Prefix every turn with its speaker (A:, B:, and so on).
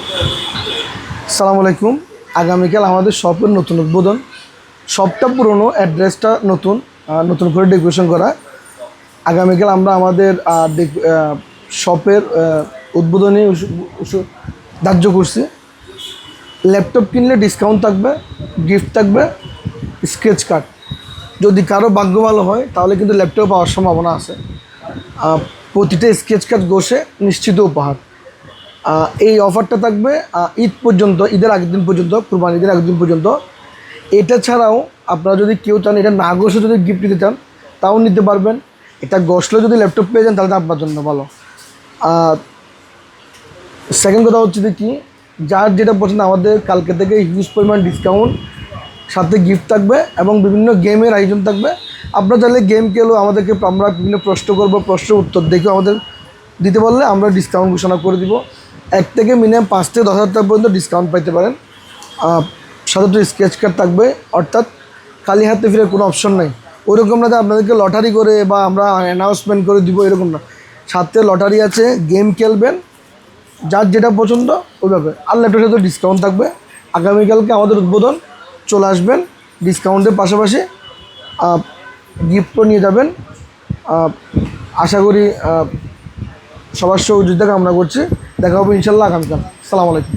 A: আসসালামু আলাইকুম। আগামীকাল আমাদের শপের নতুন উদ্বোধন। শপটা পুরনো, অ্যাড্রেসটা নতুন, নতুন করে ডেকোরেশন করা। আগামীকাল আমরা আমাদের শপের উদ্বোধনী ধার্য করছি। ল্যাপটপ কিনলে ডিসকাউন্ট থাকবে, গিফট থাকবে, স্কেচ কার্ড। যদি কারো ভাগ্য ভালো হয় তাহলে কিন্তু ল্যাপটপ পাওয়ার সম্ভাবনা আছে। প্রতিটা স্কেচ কার্ড ঘষে নিশ্চিত উপহার। এই অফারটা থাকবে ঈদ পর্যন্ত, ঈদের আগের দিন পর্যন্ত, কুরবানি ঈদের আগের দিন পর্যন্ত। এটা ছাড়াও আপনারা যদি কেউ চান এটা না ঘষে যদি গিফট দিতে চান তাও নিতে পারবেন। এটা ঘষলে যদি ল্যাপটপ পেয়ে যান তাহলে আপনার জন্য ভালো। সেকেন্ড কথা হচ্ছে যে কি, যার যেটা পছন্দ আমাদের কালকে থেকে হিউজ পরিমাণ ডিসকাউন্ট, সাথে গিফট থাকবে এবং বিভিন্ন গেমের আয়োজন থাকবে। আপনারা চাইলে গেম খেলেও আমাদেরকে, আমরা বিভিন্ন প্রশ্ন করবো, প্রশ্নের উত্তর দেখেও আমাদের দিতে পারলে আমরা ডিসকাউন্ট ঘোষণা করে দিব। 1 থেকে মিনিমাম 5 থেকে 10,000 টাকা পর্যন্ত ডিসকাউন্ট পাইতে পারেন। সাথে তো স্কেচ কার্ড থাকবে, অর্থাৎ খালি হাতে ফিরে কোনো অপশন নাই। ওইরকম না যে আপনাদেরকে লটারি করে বা আমরা অ্যানাউন্সমেন্ট করে দিব, এরকম না। সাথে লটারি আছে, গেম খেলবেন, যার যেটা পছন্দ ওইভাবে। আর ল্যাপটপের সাথে ডিসকাউন্ট থাকবে। আগামীকালকে আমাদের উদ্বোধন, চলে আসবেন। ডিসকাউন্টের পাশাপাশি গিফটও নিয়ে যাবেন। আশা করি সবার সহযোগিতা কামনা করছি। দেখা হবে ইনশাল্লাহ আগামীকাল। আসসালামু আলাইকুম।